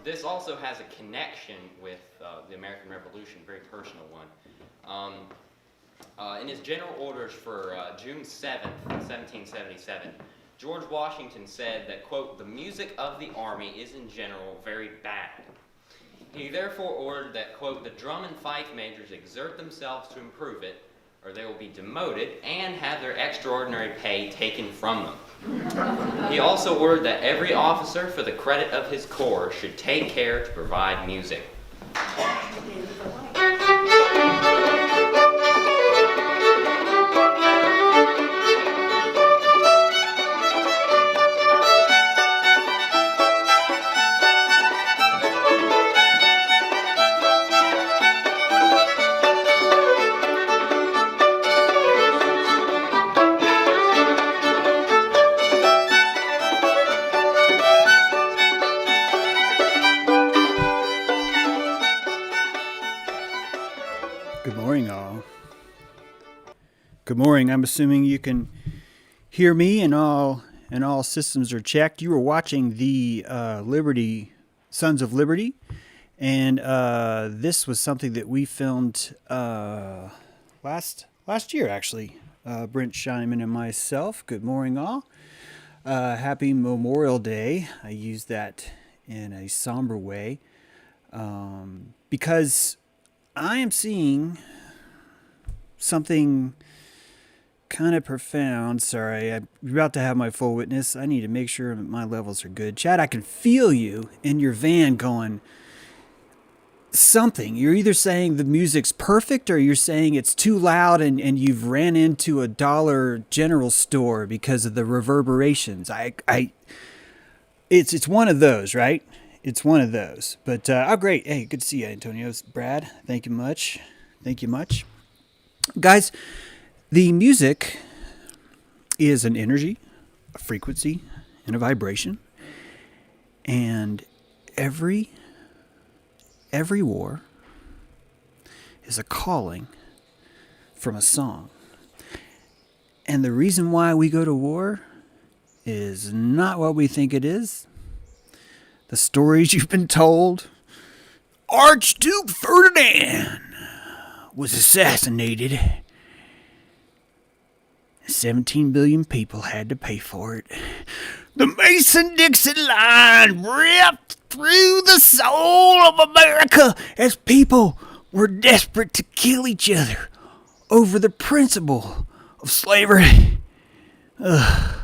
This also has a connection with the American Revolution, very personal one. In his general orders for June 7th, 1777, George Washington said that, quote, "the music of the army is in general very bad." He therefore ordered that, quote, "the drum and fife majors exert themselves to improve it, or they will be demoted and have their extraordinary pay taken from them." He also ordered that every officer, for the credit of his corps, should take care to provide music. Good morning. I'm assuming you can hear me and all systems are checked. You were watching the Sons of Liberty, and this was something that we filmed last year, actually. Brent Scheinman and myself. Good morning, all. Happy Memorial Day. I use that in a somber way because I am seeing something kind of profound. Sorry, I'm about to have my full witness. I need to make sure my levels are good. Chad, I can feel you in your van going something. You're either saying the music's perfect or you're saying it's too loud and you've ran into a Dollar General store because of the reverberations. It's one of those, right? It's one of those. But, oh, great. Hey, good to see you, Antonio. Brad, thank you much. Thank you much. Guys, the music is an energy, a frequency, and a vibration. And every war is a calling from a song. And the reason why we go to war is not what we think it is. The stories you've been told. Archduke Ferdinand was assassinated. 17 billion people had to pay for it. The Mason-Dixon line ripped through the soul of America as people were desperate to kill each other over the principle of slavery. The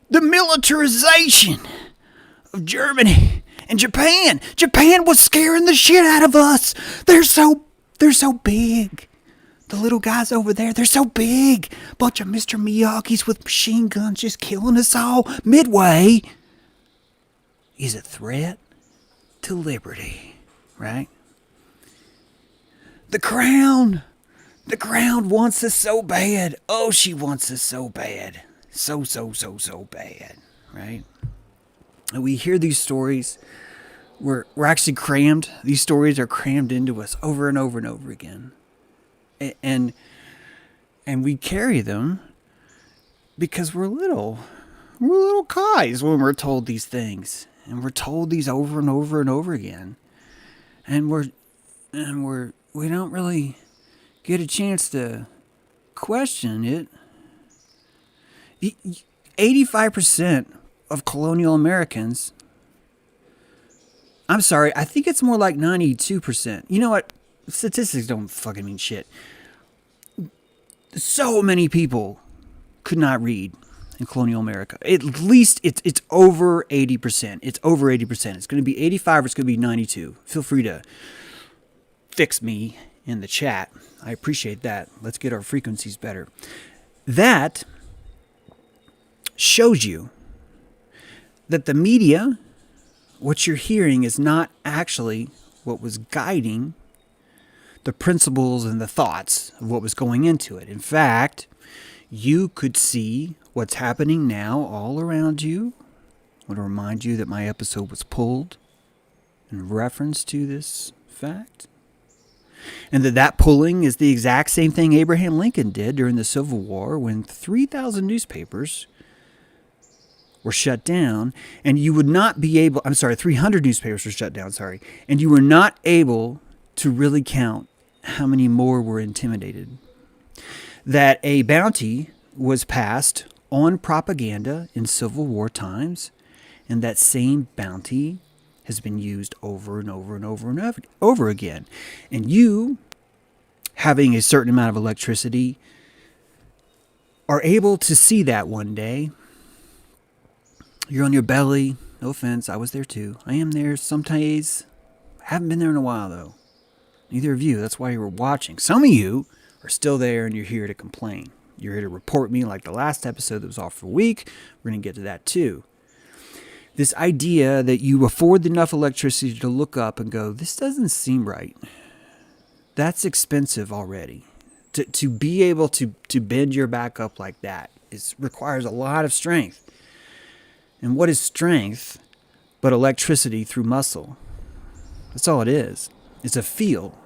militarization of Germany and Japan. Japan was scaring the shit out of us. They're so big. The little guys over there, they're so big. Bunch of Mr. Miyagi's with machine guns just killing us all. Midway is a threat to liberty, right? The Crown wants us so bad. Oh, she wants us so bad. So bad, right? And we hear these stories. We're actually crammed. These stories are crammed into us over and over and over again. And we carry them because we're little guys when we're told these things, and we're told these over and over and over again, and we don't really get a chance to question it. 85% of colonial Americans. I'm sorry, I think it's more like 92%. You know what? Statistics don't fucking mean shit. So many people could not read in colonial America. At least it's over 80%. It's over 80%. It's going to be 85 or it's going to be 92. Feel free to fix me in the chat. I appreciate that. Let's get our frequencies better. That shows you that the media, what you're hearing, is not actually what was guiding the principles and the thoughts of what was going into it. In fact, you could see what's happening now all around you. I want to remind you that my episode was pulled in reference to this fact. And that pulling is the exact same thing Abraham Lincoln did during the Civil War when 3,000 newspapers were shut down, and you would not be able, 300 newspapers were shut down, and you were not able to really count how many more were intimidated. That a bounty was passed on propaganda in Civil War times, and that same bounty has been used over and over and over and over again. And you, having a certain amount of electricity, are able to see that one day. You're on your belly. No offense, I was there too. I am there some days. I haven't been there in a while though. Neither of you. That's why you were watching. Some of you are still there and you're here to complain. You're here to report me like the last episode that was off for a week. We're going to get to that too. This idea that you afford enough electricity to look up and go, this doesn't seem right. That's expensive already. To be able to bend your back up like that requires a lot of strength. And what is strength but electricity through muscle? That's all it is. It's a feel.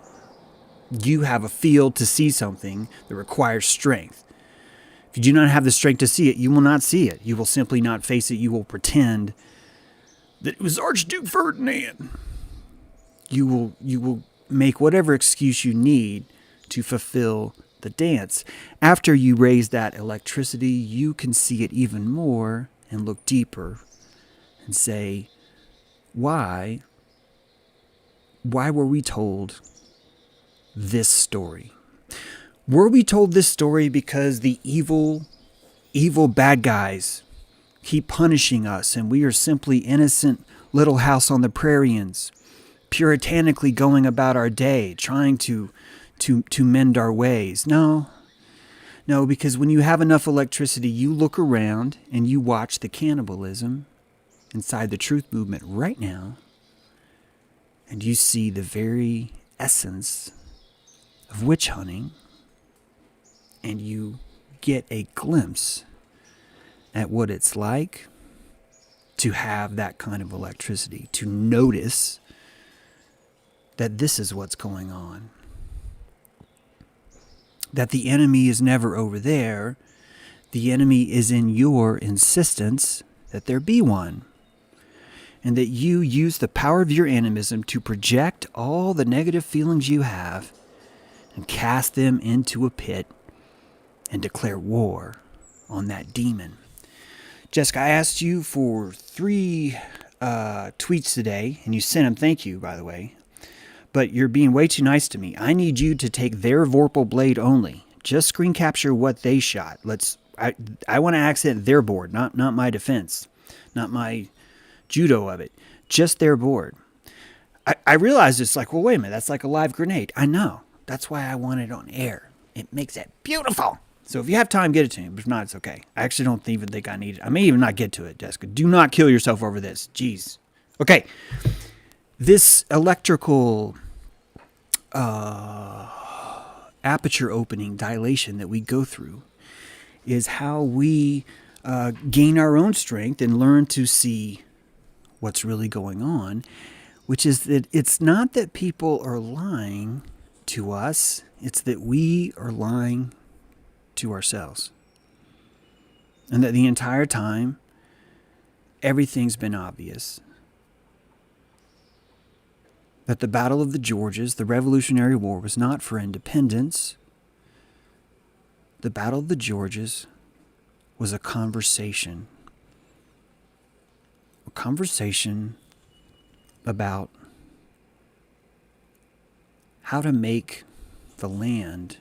You have a feel to see something that requires strength. If you do not have the strength to see it, you will not see it. You will simply not face it. You will pretend that it was Archduke Ferdinand. You will make whatever excuse you need to fulfill the dance. After you raise that electricity, you can see it even more and look deeper and say, why were we told this story? Were we told this story because the evil bad guys keep punishing us and we are simply innocent little house on the prairians, puritanically going about our day, trying to mend our ways? No, because when you have enough electricity, you look around and you watch the cannibalism inside the truth movement right now, and you see the very essence of witch hunting, and you get a glimpse at what it's like to have that kind of electricity, to notice that this is what's going on. That the enemy is never over there. The enemy is in your insistence that there be one. And that you use the power of your animism to project all the negative feelings you have and cast them into a pit and declare war on that demon. Jessica, I asked you for 3 tweets today, and you sent them. Thank you, by the way. But you're being way too nice to me. I need you to take their Vorpal blade only. Just screen capture what they shot. I want to accent their board, not my defense, not my judo of it. Just their board. I realized it's like, well, wait a minute, that's like a live grenade. I know. That's why I want it on air. It makes it beautiful. So if you have time, get it to me. But if not, it's okay. I actually don't even think I need it. I may even not get to it, Jessica. Do not kill yourself over this. Jeez. Okay. This electrical aperture opening dilation that we go through is how we gain our own strength and learn to see what's really going on, which is that it's not that people are lying to us, it's that we are lying to ourselves. And that the entire time, everything's been obvious. That the Battle of the Georges, the Revolutionary War, was not for independence. The Battle of the Georges was a conversation. A conversation about how to make the land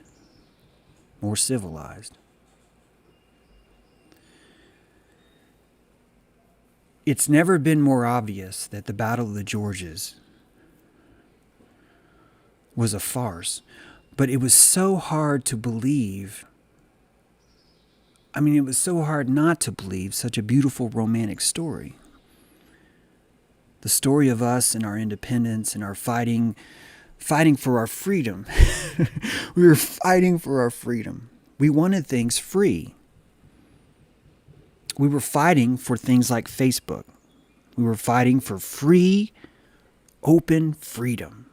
more civilized. It's never been more obvious that the Battle of the Georges was a farce, but it was so hard to believe. I mean, it was so hard not to believe such a beautiful romantic story. The story of us and our independence and our fighting for our freedom. We were fighting for our freedom. We wanted things free. We were fighting for things like Facebook. We were fighting for free, open freedom.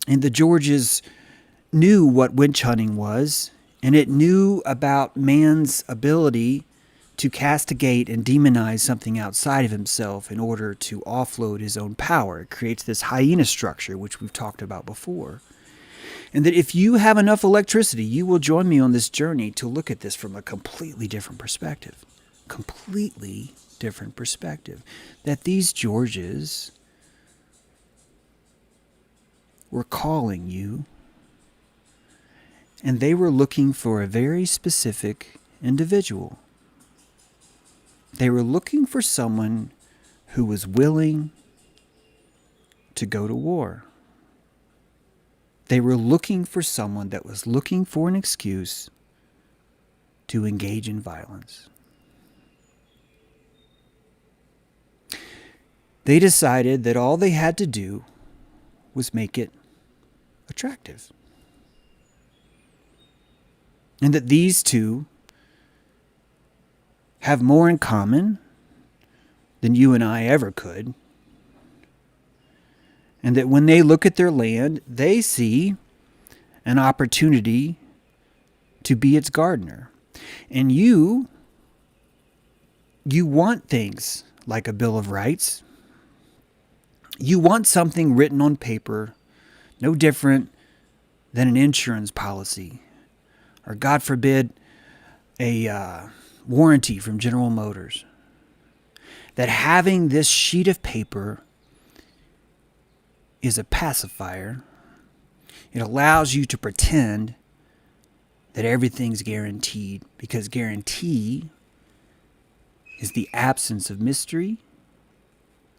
And the Georges knew what witch hunting was, and it knew about man's ability to castigate and demonize something outside of himself in order to offload his own power. It creates this hyena structure, which we've talked about before. And that if you have enough electricity, you will join me on this journey to look at this from a completely different perspective. Completely different perspective. That these Georges were calling you, and they were looking for a very specific individual. They were looking for someone who was willing to go to war. They were looking for someone that was looking for an excuse to engage in violence. They decided that all they had to do was make it attractive. And that these two have more in common than you and I ever could. And that when they look at their land, they see an opportunity to be its gardener. And you want things like a Bill of Rights. You want something written on paper, no different than an insurance policy, or God forbid, a warranty from General Motors. That having this sheet of paper is a pacifier. It allows you to pretend that everything's guaranteed, because guarantee is the absence of mystery.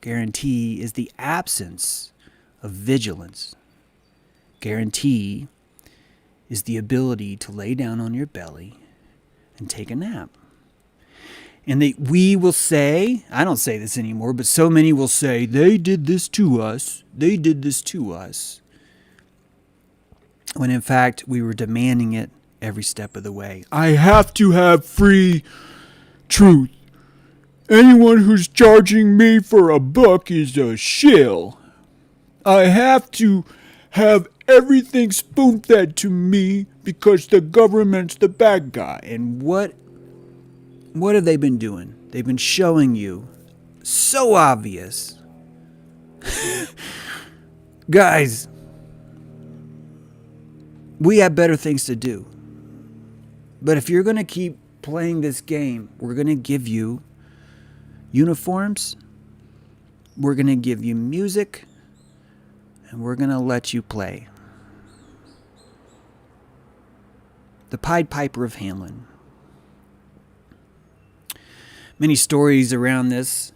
Guarantee is the absence of vigilance. Guarantee is the ability to lay down on your belly and take a nap. And we will say, I don't say this anymore, but so many will say, they did this to us. They did this to us. When in fact, we were demanding it every step of the way. I have to have free truth. Anyone who's charging me for a book is a shill. I have to have everything spoon-fed to me because the government's the bad guy. And what have they been doing? They've been showing you, so obvious. Guys, we have better things to do. But if you're going to keep playing this game, we're going to give you uniforms, we're going to give you music, and we're going to let you play. The Pied Piper of Hamelin. Many stories around this.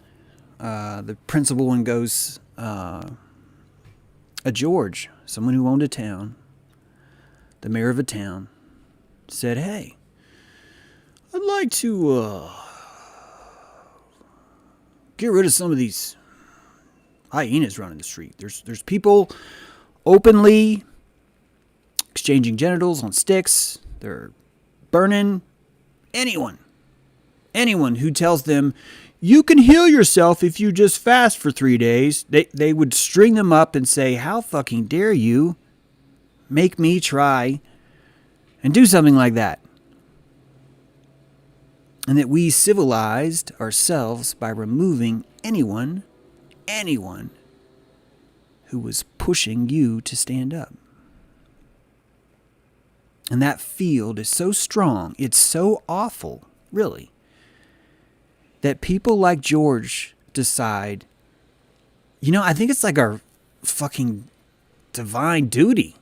The principal one goes, a George, someone who owned a town, the mayor of a town, said, hey, I'd like to get rid of some of these hyenas running the street. There's people openly exchanging genitals on sticks. They're burning anyone who tells them you can heal yourself if you just fast for 3 days. They would string them up and say, how fucking dare you make me try and do something like that. And that we civilized ourselves by removing anyone who was pushing you to stand up. And that field is so strong, it's so awful, really, that people like George decide, I think it's like our fucking divine duty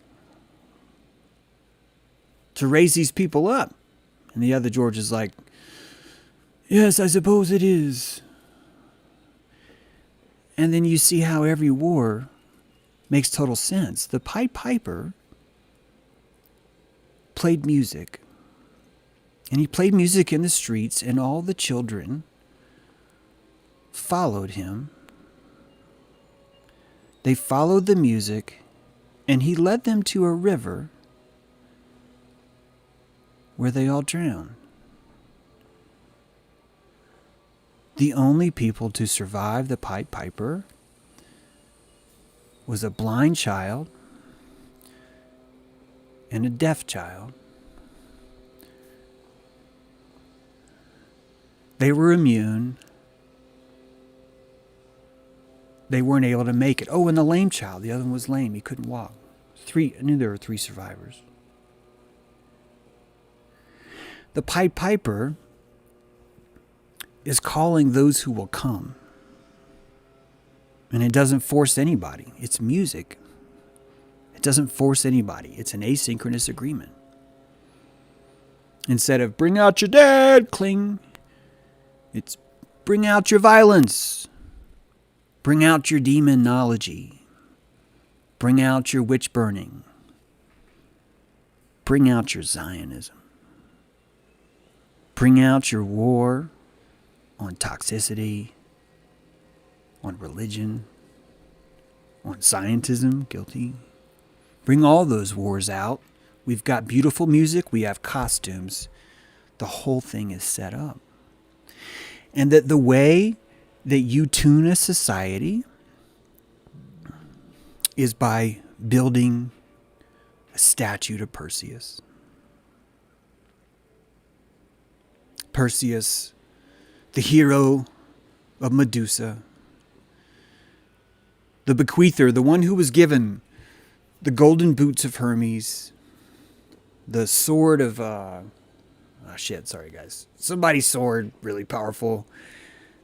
to raise these people up. And the other George is like, yes, I suppose it is. And then you see how every war makes total sense. The Pied Piper played music. And he played music in the streets, and all the children followed him. They followed the music, and he led them to a river where they all drowned. The only people to survive the Pied Piper was a blind child and a deaf child. They were immune. They weren't able to make it. Oh, and the lame child. The other one was lame. He couldn't walk. I knew there were 3 survivors. The Pied Piper is calling those who will come. And it doesn't force anybody. It's music. It doesn't force anybody. It's an asynchronous agreement. Instead of bring out your dead, cling, it's bring out your violence. Bring out your demonology. Bring out your witch burning. Bring out your Zionism. Bring out your war on toxicity, on religion, on scientism, guilty. Bring all those wars out. We've got beautiful music. We have costumes. The whole thing is set up. And that the way that you tune a society is by building a statue to Perseus. Perseus, the hero of Medusa, the bequeather, the one who was given the golden boots of Hermes, the sword of, sorry guys. Somebody's sword, really powerful.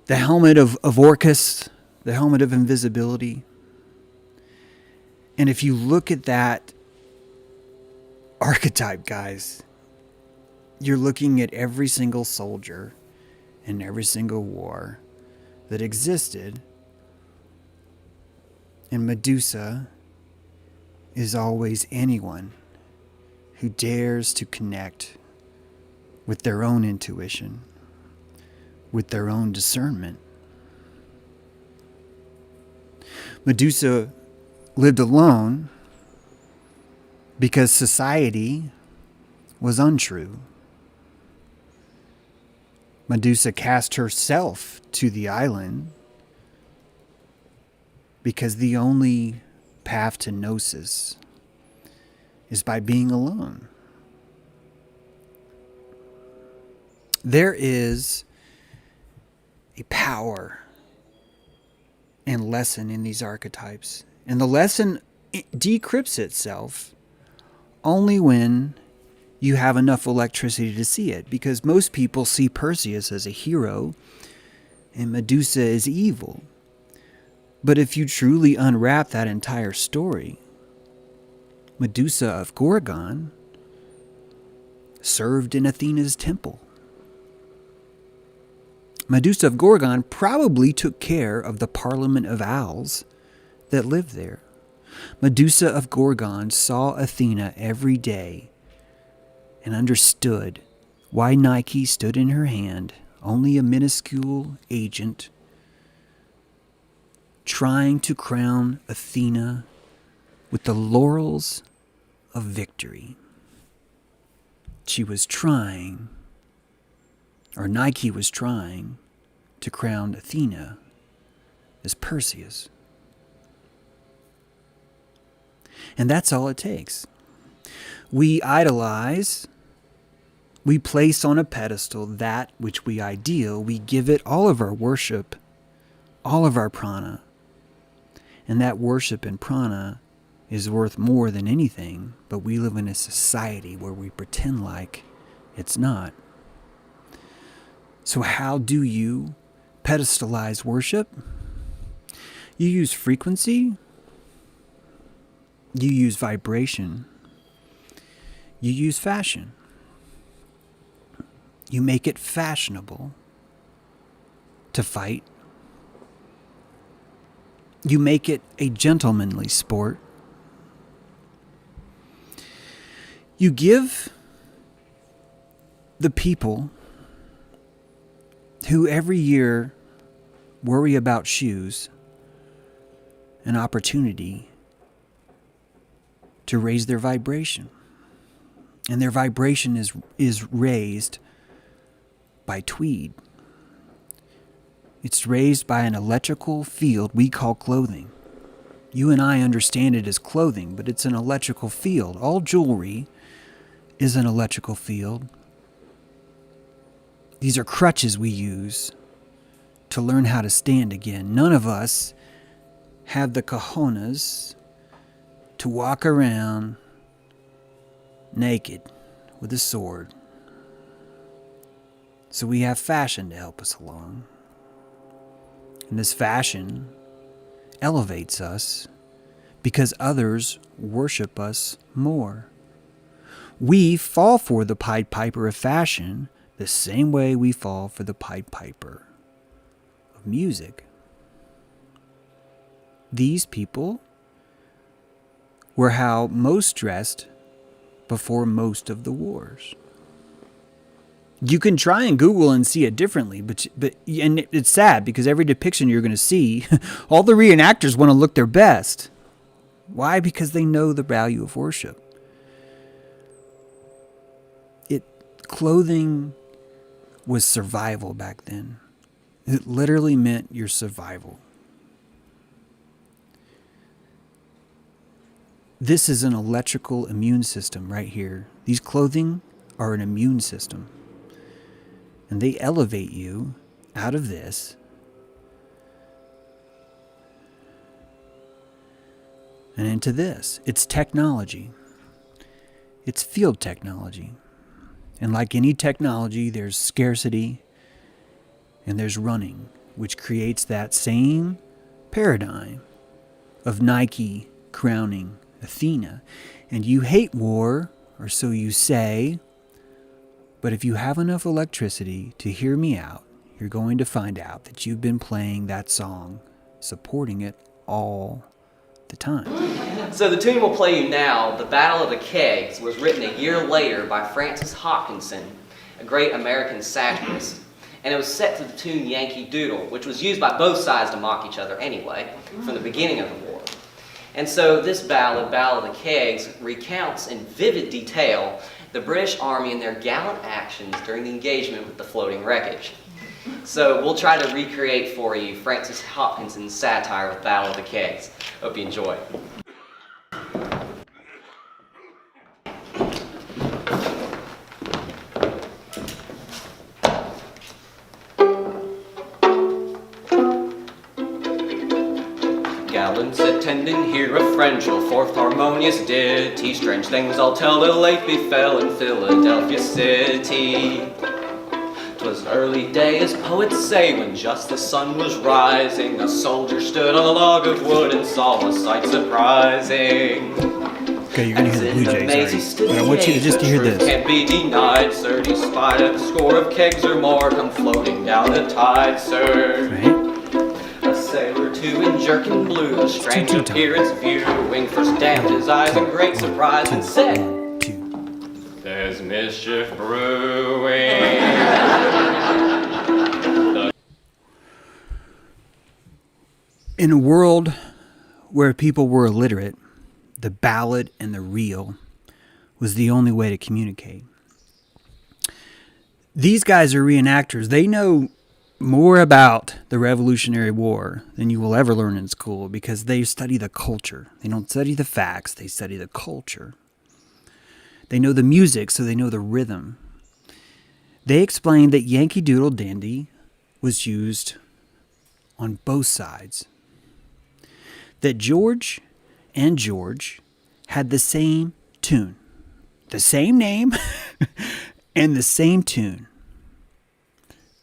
The helmet of Orcus, the helmet of invisibility. And if you look at that archetype, guys, you're looking at every single soldier in every single war that existed. And Medusa is always anyone who dares to connect with their own intuition, with their own discernment. Medusa lived alone because society was untrue. Medusa cast herself to the island because the only path to gnosis is by being alone. There is a power and lesson in these archetypes. And the lesson decrypts itself only when you have enough electricity to see it. Because most people see Perseus as a hero and Medusa as evil. But if you truly unwrap that entire story, Medusa of Gorgon served in Athena's temple. Medusa of Gorgon probably took care of the Parliament of Owls that lived there. Medusa of Gorgon saw Athena every day and understood why Nike stood in her hand, only a minuscule agent, trying to crown Athena with the laurels of victory. She was trying, or Nike was trying, to crown Athena as Perseus. And that's all it takes. We idolize, we place on a pedestal that which we ideal, we give it all of our worship, all of our prana. And that worship and prana is worth more than anything, but we live in a society where we pretend like it's not. So how do you pedestalize worship? You use frequency, you use vibration, you use fashion. You make it fashionable to fight. You make it a gentlemanly sport. You give the people who every year worry about shoes an opportunity to raise their vibration. And their vibration is raised by tweed. It's raised by an electrical field we call clothing. You and I understand it as clothing, but it's an electrical field. All jewelry is an electrical field. These are crutches we use to learn how to stand again. None of us have the cojones to walk around naked with a sword. So we have fashion to help us along. And this fashion elevates us because others worship us more. We fall for the Pied Piper of fashion the same way we fall for the Pied Piper of music. These people were how most dressed before most of the wars. You can try and Google and see it differently, but and it's sad because every depiction you're going to see, all the reenactors want to look their best. Why? Because they know the value of worship. Clothing was survival back then. It literally meant your survival. This is an electrical immune system right here. These clothing are an immune system. And they elevate you out of this and into this. It's technology. It's field technology. And like any technology, there's scarcity and there's running, which creates that same paradigm of Nike crowning Athena. And you hate war, or so you say, but if you have enough electricity to hear me out, you're going to find out that you've been playing that song, supporting it all the time. So the tune we'll play you now, The Battle of the Kegs, was written a year later by Francis Hopkinson, a great American satirist. And it was set to the tune Yankee Doodle, which was used by both sides to mock each other anyway, from the beginning of the war. And so this ballad, Battle of the Kegs, recounts in vivid detail the British Army and their gallant actions during the engagement with the floating wreckage. So we'll try to recreate for you Francis Hopkinson's satire of Battle of the Kegs. Hope you enjoy. Gallants attending here a friend shall forth harmonious ditty. Strange things I'll tell that late befell in Philadelphia city. 'Twas early day, as poets say, when just the sun was rising. A soldier stood on a log of wood and saw a sight surprising. Okay, you're going to hear the Blue Jays, sorry. But I want you to just hear this. Can't be denied, sir. He spied a score of kegs or more come floating down the tide, sir. Right? A sailor too in jerkin blue, a strange appearance viewing, first damned his eyes in great surprise and said, "There's mischief brewing." In a world where people were illiterate, the ballad and the reel was the only way to communicate. These guys are reenactors. They know more about the Revolutionary War than you will ever learn in school because they study the culture. They don't study the facts, they study the culture. They know the music, so they know the rhythm. They explained that Yankee Doodle Dandy was used on both sides. That George and George had the same tune, the same name, and the same tune.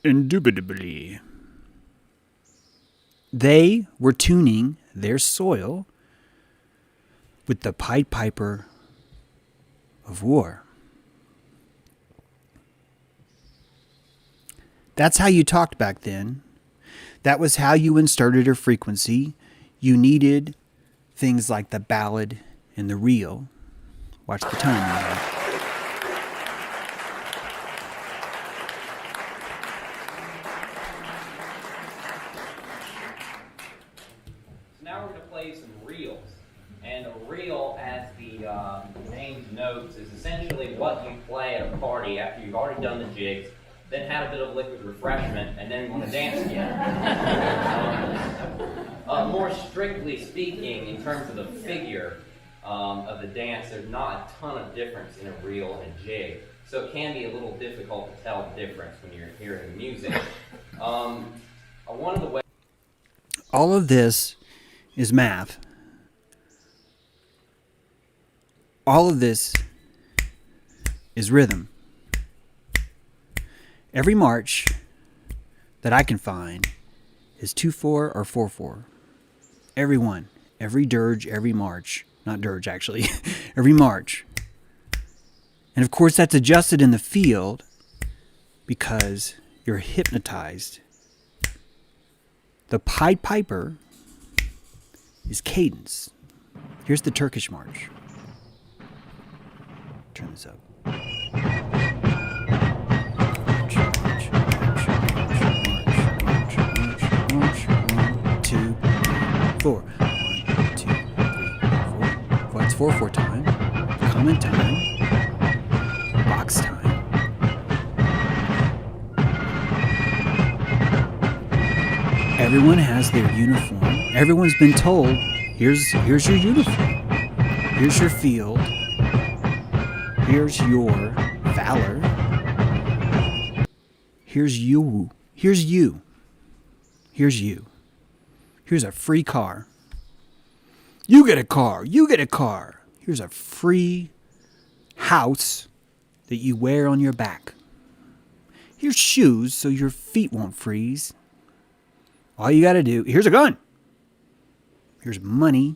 Indubitably. They were tuning their soil with the Pied Piper of war. That's how you talked back then. That was how you inserted a frequency. You needed things like the ballad and the reel. Watch the time now. Now we're going to play some reels. And a reel, as the name notes, is essentially what you play at a party after you've already done the jigs, then had a bit of liquid refreshment, and then want to dance again. More strictly speaking, in terms of the figure of the dance, there's not a ton of difference in a reel and a jig. so it can be a little difficult to tell the difference when you're hearing music. One of the ways. All of this is math. All of this is rhythm. Every march that I can find is 2/4 or 4/4. Every one. Every dirge, every march. Not dirge, actually. Every march. And of course, that's adjusted in the field because you're hypnotized. The Pied Piper is cadence. Here's the Turkish march. Turn this up. March, march, march, march, march, march, march. 1, 2, 3, 4. 1, 2, 3, 4. Well, it's 4/4 time. Common time. Box time. Everyone has their uniform. Everyone's been told, here's your uniform. Here's your field. Here's your valor. Here's you. Here's you. Here's you. Here's a free car. You get a car. You get a car. Here's a free house that you wear on your back. Here's shoes so your feet won't freeze. All you got to do, here's a gun. Here's money.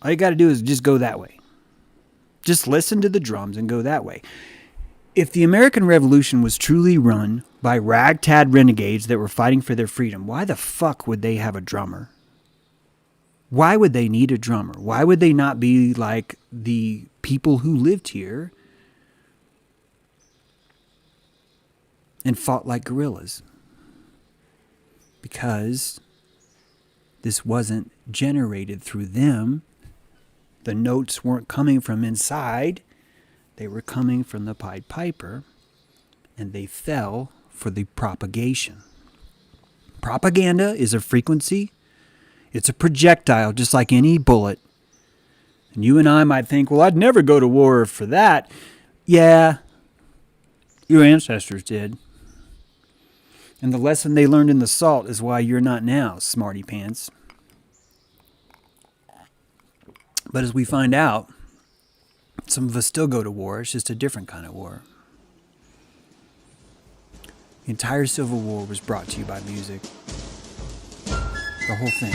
All you got to do is just go that way. Just listen to the drums and go that way. If the American Revolution was truly run by ragtag renegades that were fighting for their freedom, why the fuck would they have a drummer? Why would they need a drummer? Why would they not be like the people who lived here and fought like guerrillas? Because this wasn't generated through them. The notes weren't coming from inside. They were coming from the Pied Piper, and they fell for the propagation. Propaganda is a frequency. It's a projectile, just like any bullet. And you and I might think, well, I'd never go to war for that. Yeah, your ancestors did. And the lesson they learned in the salt is why you're not now, smarty pants. But as we find out, some of us still go to war. It's just a different kind of war. The entire Civil War was brought to you by music. The whole thing.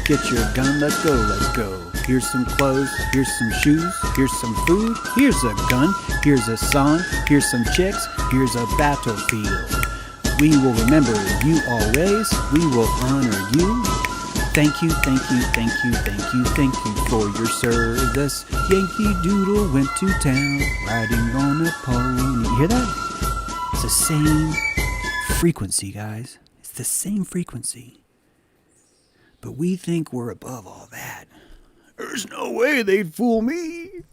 Get your gun, let's go, let's go. Here's some clothes, here's some shoes, here's some food, here's a gun, here's a song, here's some chicks, here's a battlefield. We will remember you always, we will honor you. Thank you, thank you, thank you, thank you, thank you for your service. Yankee Doodle went to town, riding on a pony. You hear that? It's the same frequency, guys. It's the same frequency. But we think we're above all that. There's no way they'd fool me.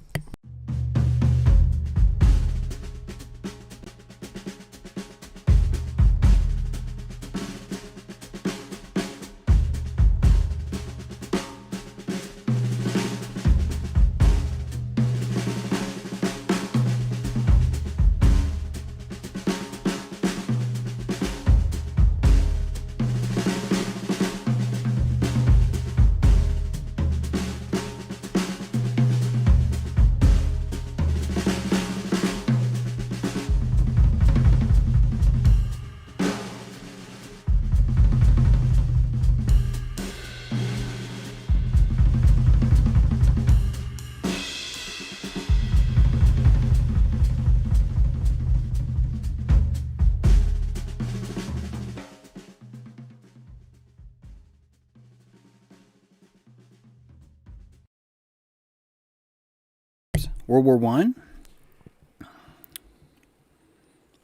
World War I,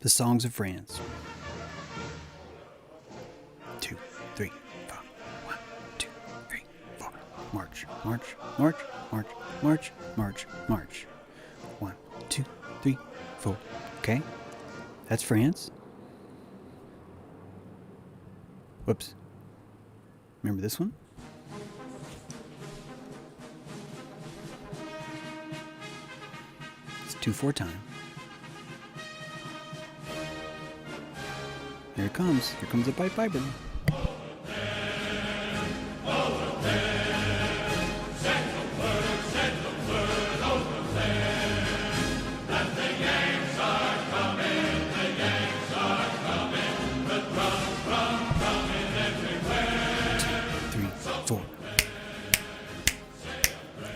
the songs of France. 2, 3, 4. 1, 2, 3, 4. March, march, march, march, march, march, march. 1, 2, 3, 4. Okay? That's France. Whoops. Remember this one? It's 2/4 time. Here it comes. Here comes the Pied Piper.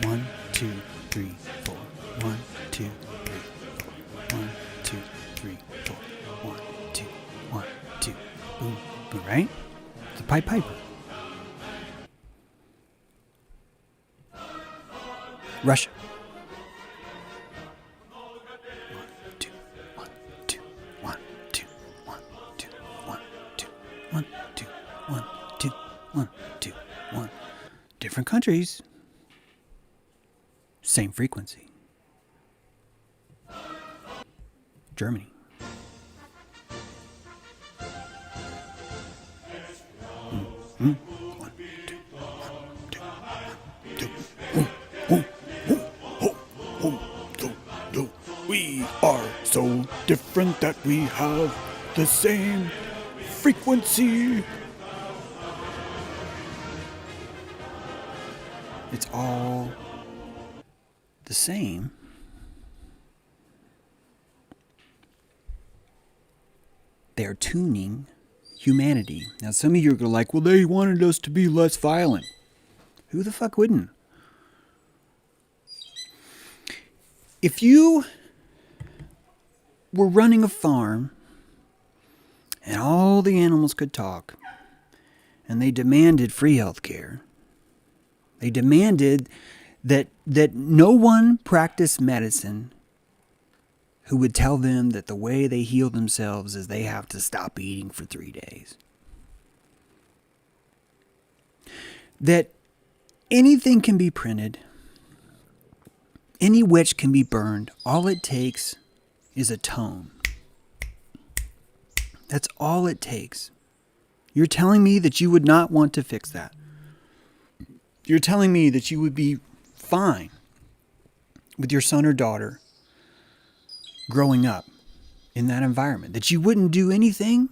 One, two, three, four. 1, 2, 3, 4. 1, 2, 3, 4. 1, 2, 1, 2. Boom, boom, right? It's a Pied Piper. Russia. 1, 2, 1, 2, 1, 2, 1, 2, 1, 2, 1, 2, 1, 2, 1, 2, 1. Different countries. Same frequency. Germany. Mm-hmm. 1, 2, 1, 2, 1, 2. We are so different that we have the same frequency. It's all the same. They're tuning humanity. Now, some of you are like, well, they wanted us to be less violent. Who the fuck wouldn't? If you were running a farm and all the animals could talk and they demanded free health care, they demanded that no one practice medicine who would tell them that the way they heal themselves is they have to stop eating for 3 days. That anything can be printed, any witch can be burned, all it takes is a tone. That's all it takes. You're telling me that you would not want to fix that. You're telling me that you would be fine with your son or daughter growing up in that environment, that you wouldn't do anything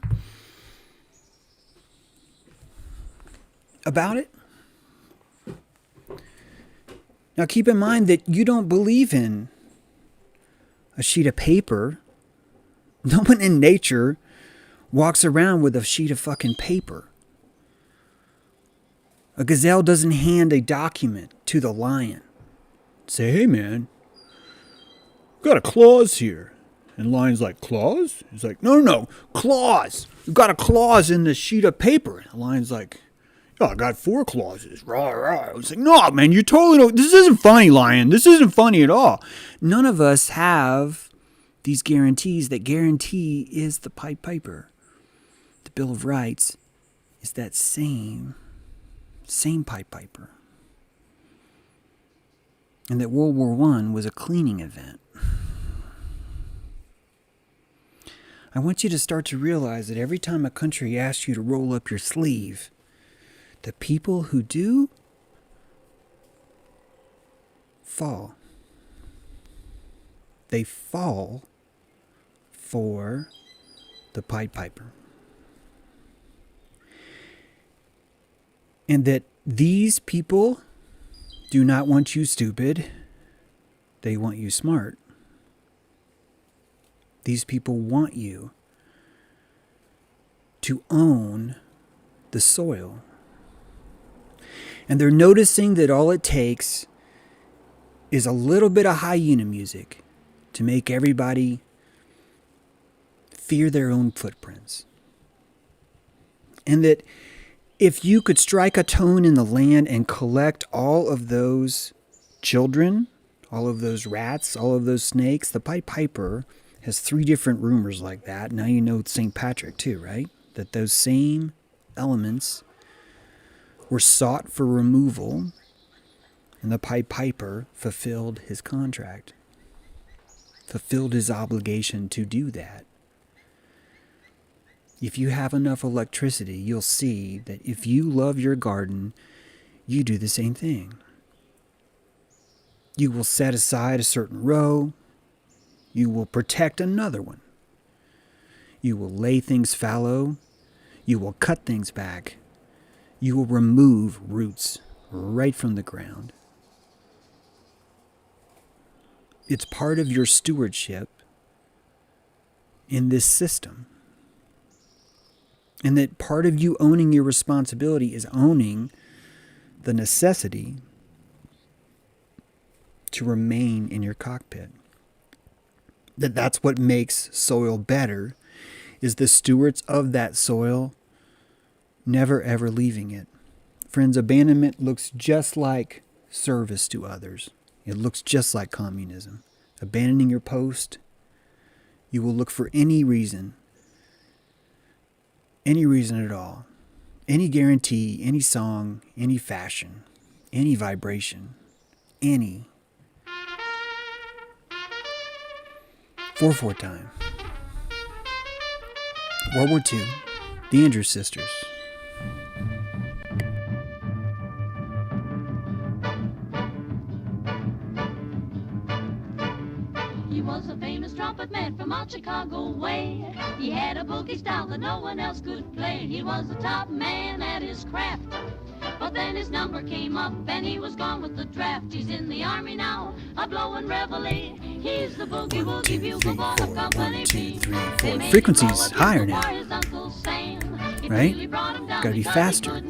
about it? Now keep in mind that you don't believe in a sheet of paper. No one in nature walks around with a sheet of fucking paper. A gazelle doesn't hand a document to the lion. Say, hey man, got a clause here. And lion's like, clause? He's like, no, clause. You got a clause in the sheet of paper. And the lion's like, oh, I got 4 clauses. Rah, rah. I was like, no, man, you totally don't. This isn't funny, lion. This isn't funny at all. None of us have these guarantees. That guarantee is the Pied Piper. The Bill of Rights is that same Pied Piper. And that World War I was a cleaning event. I want you to start to realize that every time a country asks you to roll up your sleeve, the people who do fall. They fall for the Pied Piper. And that these people do not want you stupid. They want you smart. These people want you to own the soil. And they're noticing that all it takes is a little bit of hyena music to make everybody fear their own footprints. And that if you could strike a tone in the land and collect all of those children, all of those rats, all of those snakes, the Pied Piper has 3 different rumors like that. Now you know St. Patrick too, right? That those same elements were sought for removal, and the Pied Piper fulfilled his contract, fulfilled his obligation to do that. If you have enough electricity, you'll see that if you love your garden, you do the same thing. You will set aside a certain row. You will protect another one. You will lay things fallow. You will cut things back. You will remove roots right from the ground. It's part of your stewardship in this system. And that part of you owning your responsibility is owning the necessity to remain in your cockpit. That's what makes soil better, is the stewards of that soil never ever leaving it. Friends, abandonment looks just like service to others. It looks just like communism. Abandoning your post, you will look for any reason at all, any guarantee, any song, any fashion, any vibration, any. 4/4 time. World War II, the Andrews Sisters. He was a famous trumpet man from out Chicago way. He had a boogie style that no one else could play. He was the top man at his craft. But then his number came up and he was gone with the draft. He's in the army now, a blowing reveille. He's the boogie woogie bugle boy of Company B. 4. Frequency's higher now. Right? Gotta be faster.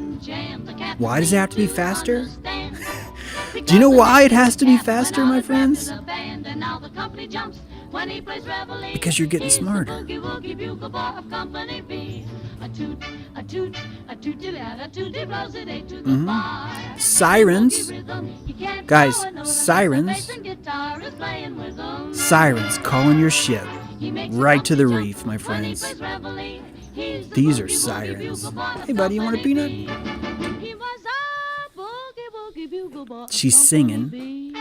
Why does it have to be faster? Do you know why it has to be faster, my friends? Because you're getting smarter. Sirens. Guys, sirens. Sirens calling your ship right to the reef, my friends. These are sirens. Hey, buddy, you want a peanut? She's singing,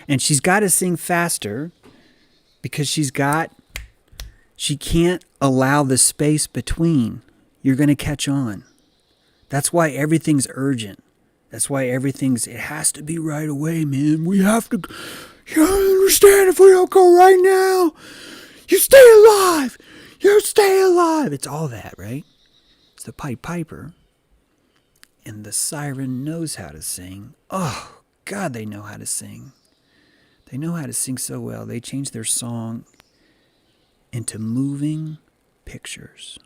and she's got to sing faster because she can't allow the space between. You're going to catch on. That's why everything's urgent. That's why it has to be right away, man. We have to, you understand, if we don't go right now, you stay alive. You stay alive. It's all that, right? It's the Pied Piper. And the siren knows how to sing. Oh, God, they know how to sing. They know how to sing so well. They change their song into moving pictures.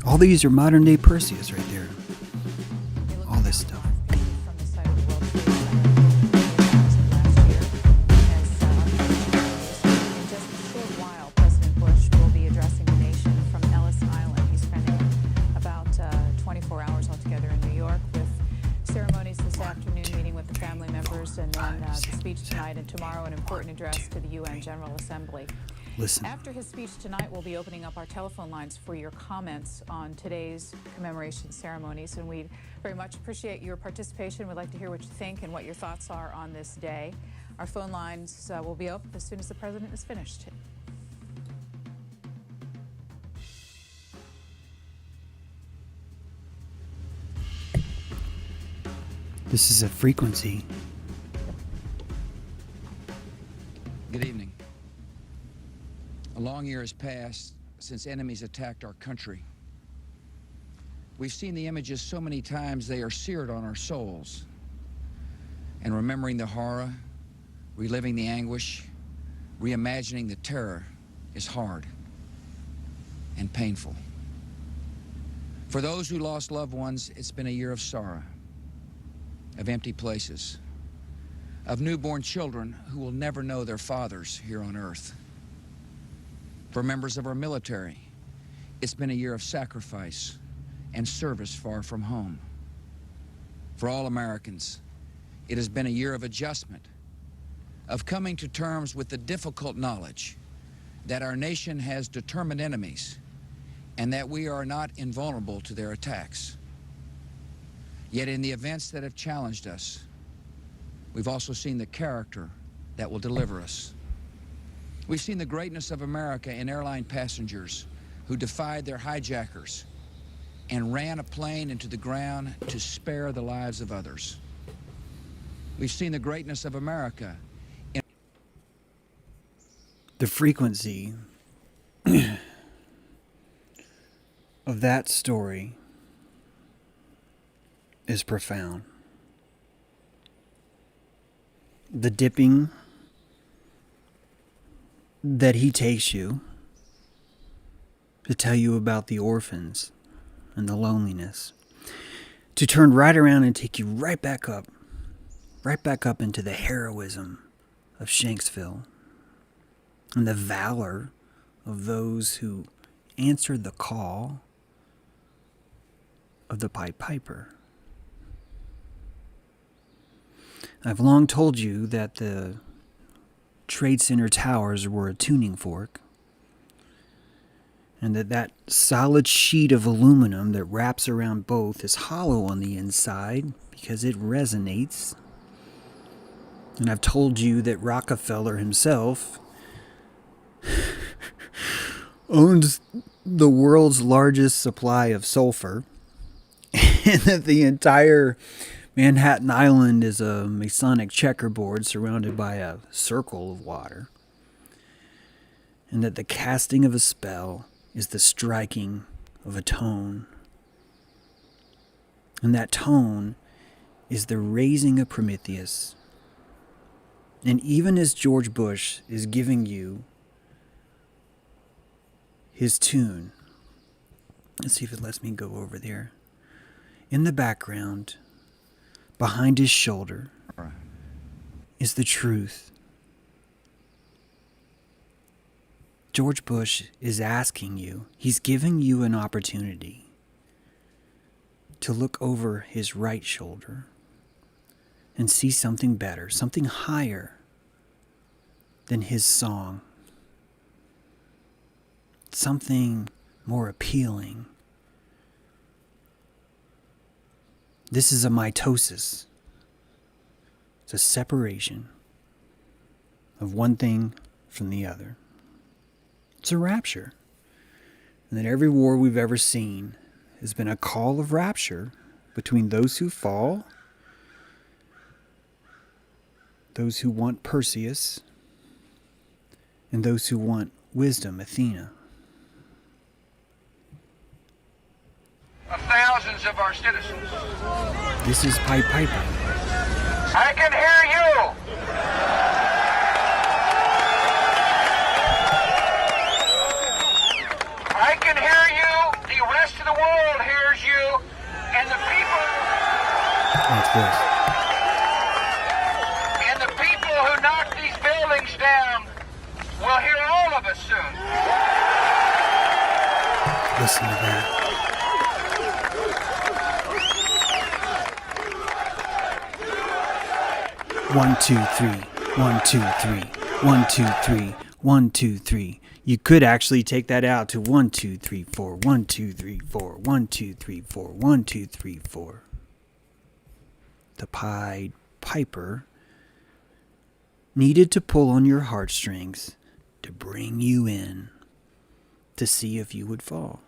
All these are modern day Perseus right there. All this stuff. From the site of the World Trade Center last year. In just a short while, President Bush will be addressing the nation from Ellis Island. He's spending about 24 hours altogether in New York with ceremonies this afternoon, meeting with the family members, and then the speech tonight, and tomorrow an important address to the UN General Assembly. Listen. After his speech tonight, we'll be opening up our telephone lines for your comments on today's commemoration ceremonies, and we'd very much appreciate your participation. We'd like to hear what you think and what your thoughts are on this day. Our phone lines will be open as soon as the president is finished. This is a frequency. Good evening. A long year has passed since enemies attacked our country. We've seen the images so many times they are seared on our souls. And remembering the horror, reliving the anguish, reimagining the terror is hard and painful. For those who lost loved ones, it's been a year of sorrow, of empty places, of newborn children who will never know their fathers here on Earth. For members of our military, it's been a year of sacrifice and service far from home. For all Americans, it has been a year of adjustment, of coming to terms with the difficult knowledge that our nation has determined enemies and that we are not invulnerable to their attacks. Yet in the events that have challenged us, we've also seen the character that will deliver us. We've seen the greatness of America in airline passengers who defied their hijackers and ran a plane into the ground to spare the lives of others. We've seen the greatness of America in The frequency of that story is profound. The dipping that he takes you to tell you about the orphans and the loneliness, to turn right around and take you right back up into the heroism of Shanksville and the valor of those who answered the call of the Pied Piper. I've long told you that the Trade Center towers were a tuning fork, and that solid sheet of aluminum that wraps around both is hollow on the inside because it resonates. And I've told you that Rockefeller himself owns the world's largest supply of sulfur, and that the entire Manhattan Island is a Masonic checkerboard surrounded by a circle of water, and that the casting of a spell is the striking of a tone, and that tone is the raising of Prometheus. And even as George Bush is giving you his tune, let's see if it lets me go over there. In the background, behind his shoulder, is the truth. George Bush is asking you, he's giving you an opportunity to look over his right shoulder and see something better, something higher than his song, something more appealing. This is a mitosis. It's a separation of one thing from the other. It's a rapture. And that every war we've ever seen has been a call of rapture between those who fall, those who want Perseus, and those who want wisdom, Athena. Of thousands of our citizens. This is Pied Piper. I can hear you. I can hear you. The rest of the world hears you. And the people. Watch this. And the people who knock these buildings down will hear all of us soon. Listen to that. One, two, three. 1, 2, 3. 1, 2, 3. 1, 2, 3. You could actually take that out to 1, 2, 3, 4. 1, 2, 3, 4. 1, 2, 3, 4. 1, 2, 3, 4. The Pied Piper needed to pull on your heartstrings to bring you in to see if you would fall.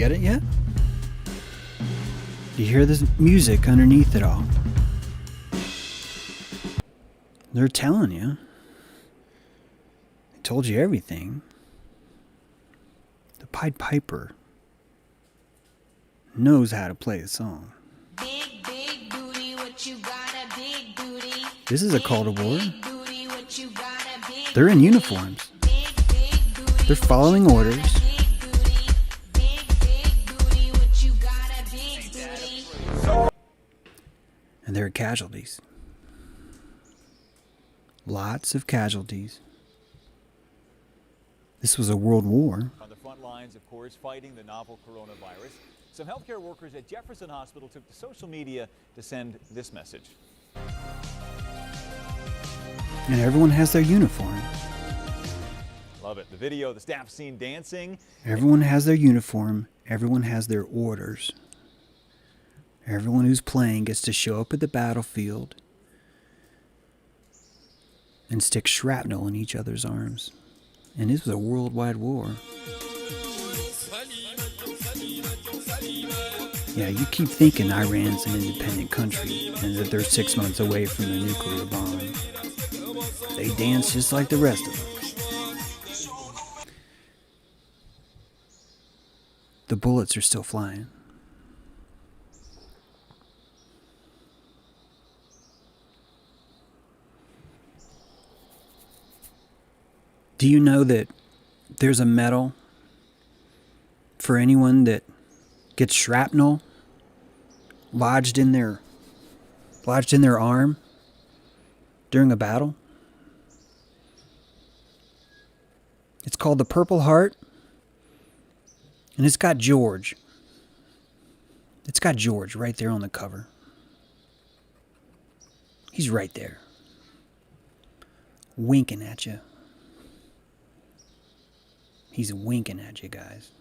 get it yet? You hear this music underneath it all. They're telling you. They told you everything. The Pied Piper knows how to play a song. Big, big booty, what you got a big booty. This is a call to war. Big booty, what you got a big They're in uniforms. big, big booty. They're following orders. Big booty, big booty, what you got a big booty. And there are casualties. Lots of casualties. This was a world war. On the front lines, of course, fighting the novel coronavirus, some healthcare workers at Jefferson Hospital took to social media to send this message. And everyone has their uniform. Love it. The video, the staff seen dancing. Everyone has their uniform. Everyone has their orders. Everyone who's playing gets to show up at the battlefield and stick shrapnel in each other's arms. And this was a worldwide war. Yeah, you keep thinking Iran's an independent country and that they're 6 months away from the nuclear bomb. They dance just like the rest of them. The bullets are still flying. Do you know that there's a medal for anyone that gets shrapnel lodged in their arm during a battle? It's called the Purple Heart, and it's got George. It's got George right there on the cover. He's right there, winking at you. He's winking at you guys.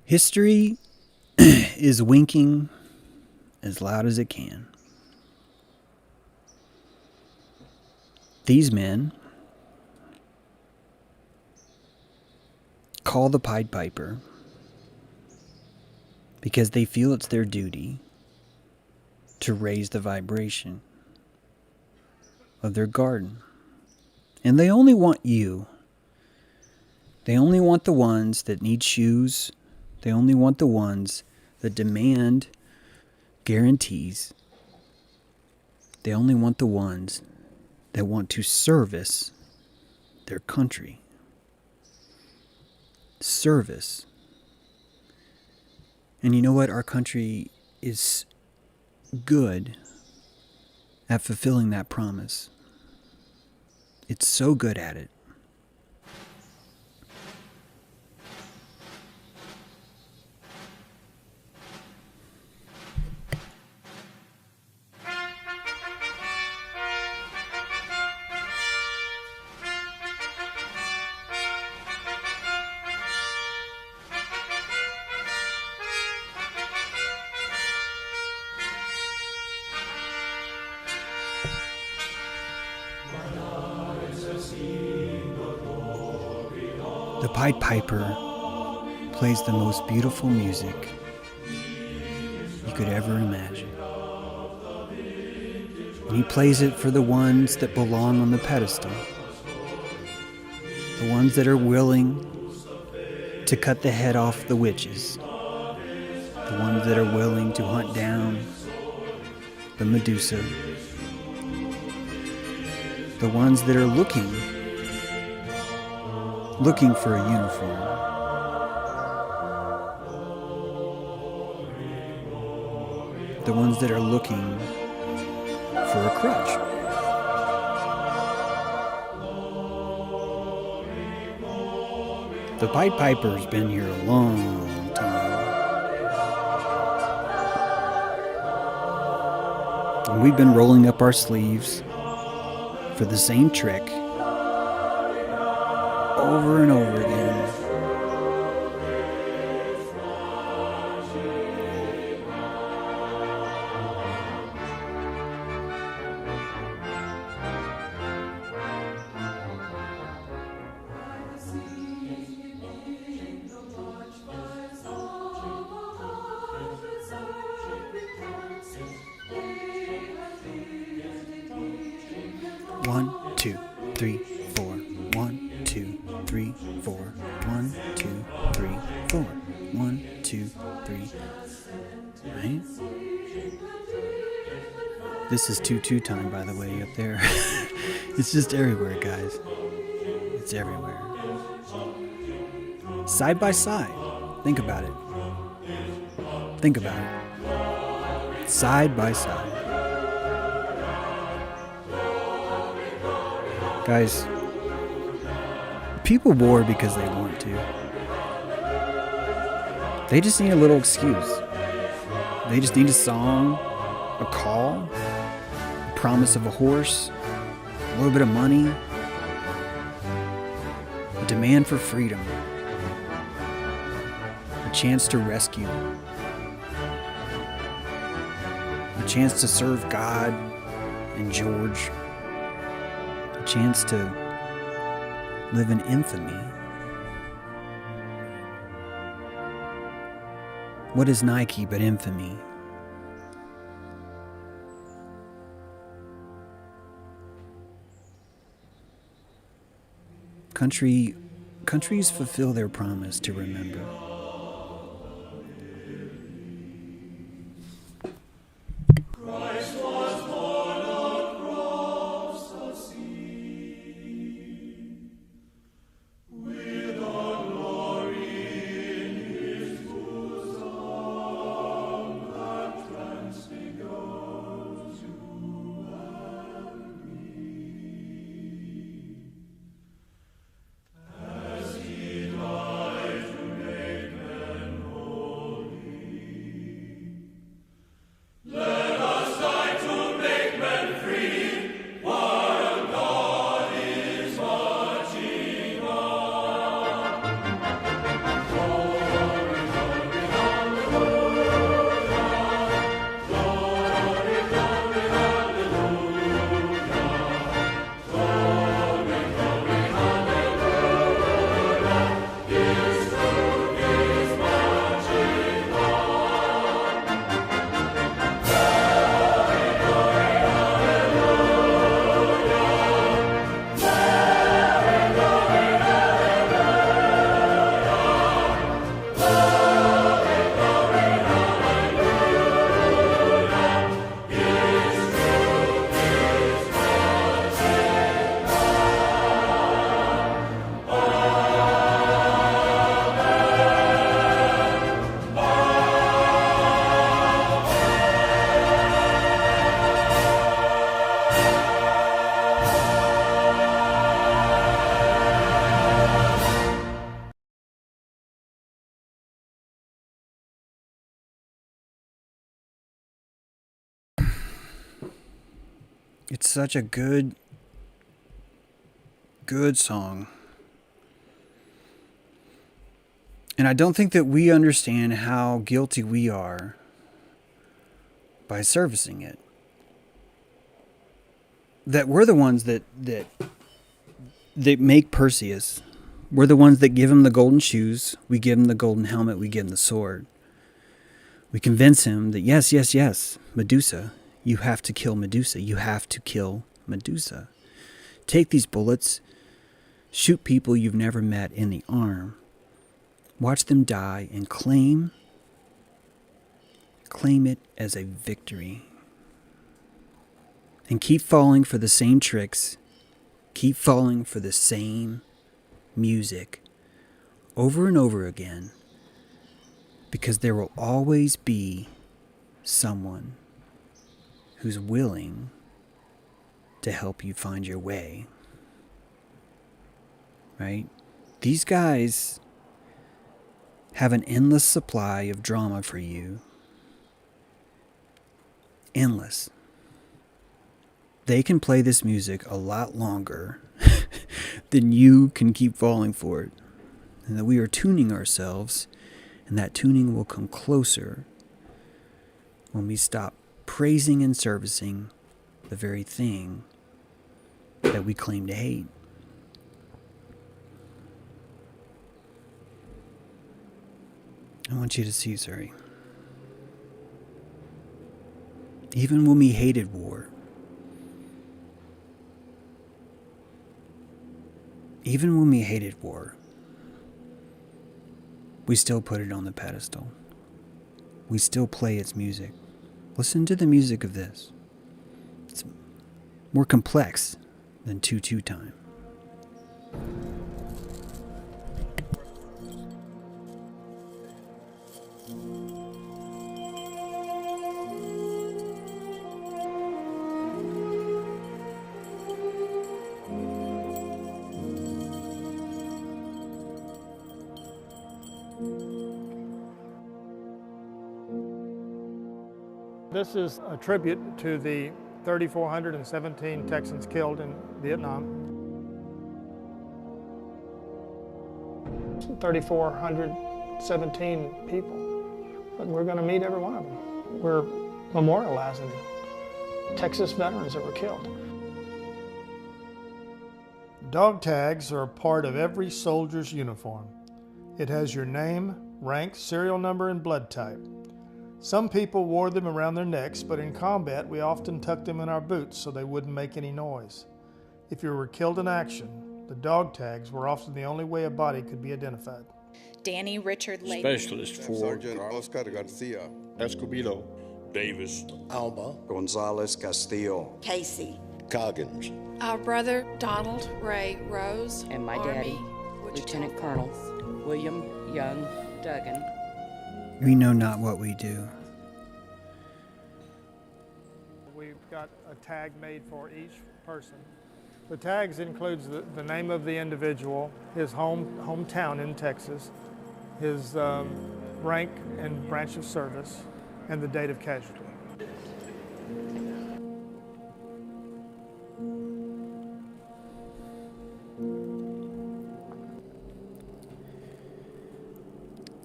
History is winking as loud as it can. These men call the Pied Piper because they feel it's their duty to raise the vibration of their garden. And they only want you. They only want the ones that need shoes. They only want the ones that demand guarantees. They only want the ones that want to service their country. Service. And you know what? Our country is good at fulfilling that promise. It's so good at it. The Pied Piper plays the most beautiful music you could ever imagine. And he plays it for the ones that belong on the pedestal. The ones that are willing to cut the head off the witches. The ones that are willing to hunt down the Medusa. The ones that are looking for a uniform. The ones that are looking for a crutch. The Pied Piper's been here a long time. And we've been rolling up our sleeves for the same trick over and over again. 1, 2, 3, 4. 1, 2, 3, 4. 1, 2, 3, 4. 1, 2, 3. Right? This is 2/2 time, by the way, up there. It's just everywhere, guys. It's everywhere. Side by side. Think about it. Think about it. Side by side. Guys, people war because they want to. They just need a little excuse. They just need a song, a call, a promise of a horse, a little bit of money, a demand for freedom, a chance to rescue, a chance to serve God and George, a chance to live in infamy. What is Nike but infamy? Countries fulfill their promise to remember. It's such a good song. And I don't think that we understand how guilty we are by servicing it. That we're the ones that make Perseus. We're the ones that give him the golden shoes. We give him the golden helmet. We give him the sword. We convince him that yes, Medusa, you have to kill Medusa. You have to kill Medusa. Take these bullets. Shoot people you've never met in the arm. Watch them die and claim it as a victory. And keep falling for the same tricks. Keep falling for the same music over and over again. Because there will always be someone who's willing to help you find your way. Right? These guys have an endless supply of drama for you. Endless. They can play this music a lot longer than you can keep falling for it. And that we are tuning ourselves, and that tuning will come closer when we stop praising and servicing the very thing that we claim to hate. I want you to see, Suri. Even when we hated war, Even when we hated war, we still put it on the pedestal. We still play its music. Listen to the music of this. It's more complex than 2/2 time. This is a tribute to the 3,417 Texans killed in Vietnam. 3,417 people, but we're going to meet every one of them. We're memorializing Texas veterans that were killed. Dog tags are a part of every soldier's uniform. It has your name, rank, serial number, and blood type. Some people wore them around their necks, but in combat we often tucked them in our boots so they wouldn't make any noise. If you were killed in action, the dog tags were often the only way a body could be identified. Danny Richard Lake. Specialist for Sergeant Oscar Garcia. Escobedo, Davis, Alba. Gonzalez Castillo. Casey. Coggins. Our brother Donald Ray Rose. And my Army, daddy, Wichita Lieutenant Colonel William Young Duggan. We know not what we do. We've got a tag made for each person. The tags includes the name of the individual, his hometown in Texas, his rank and branch of service, and the date of casualty.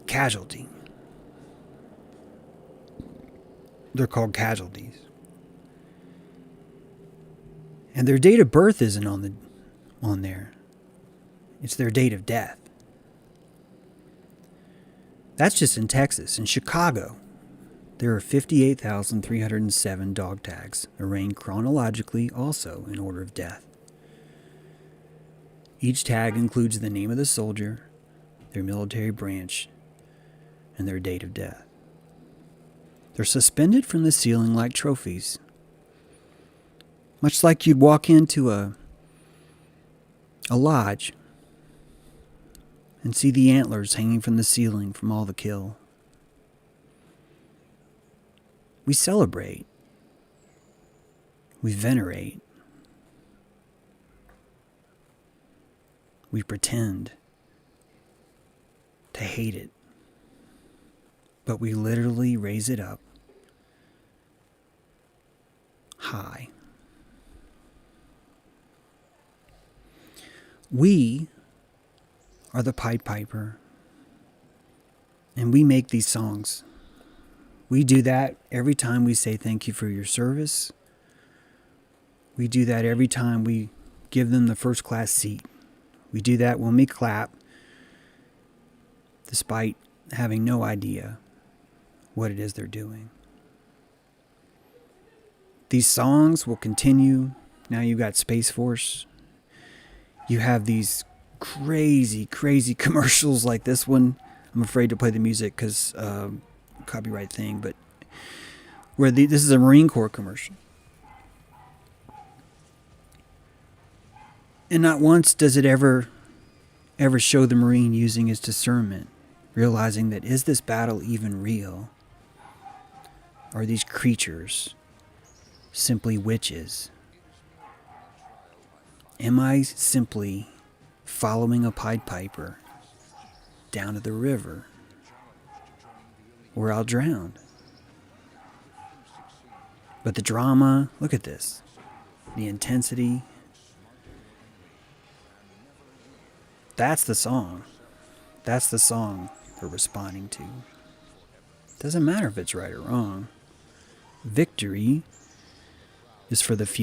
Casualty. They're called casualties. And their date of birth isn't on there. It's their date of death. That's just in Texas. In Chicago, there are 58,307 dog tags, arranged chronologically, also in order of death. Each tag includes the name of the soldier, their military branch, and their date of death. They're suspended from the ceiling like trophies. Much like you'd walk into a lodge and see the antlers hanging from the ceiling from all the kill. We celebrate. We venerate. We pretend to hate it. But we literally raise it up high. We are the Pied Piper, and we make these songs. We do that every time we say thank you for your service. We do that every time we give them the first class seat. We do that when we clap, despite having no idea what it is they're doing. These songs will continue. Now you got Space Force. You have these crazy, crazy commercials like this one. I'm afraid to play the music because copyright thing, but where this is a Marine Corps commercial. And not once does it ever show the Marine using his discernment, realizing that is this battle even real? Are these creatures simply witches? Am I simply following a Pied Piper down to the river where I'll drown? But the drama, look at this, the intensity. That's the song. That's the song we're responding to. Doesn't matter if it's right or wrong. Victory is for the few.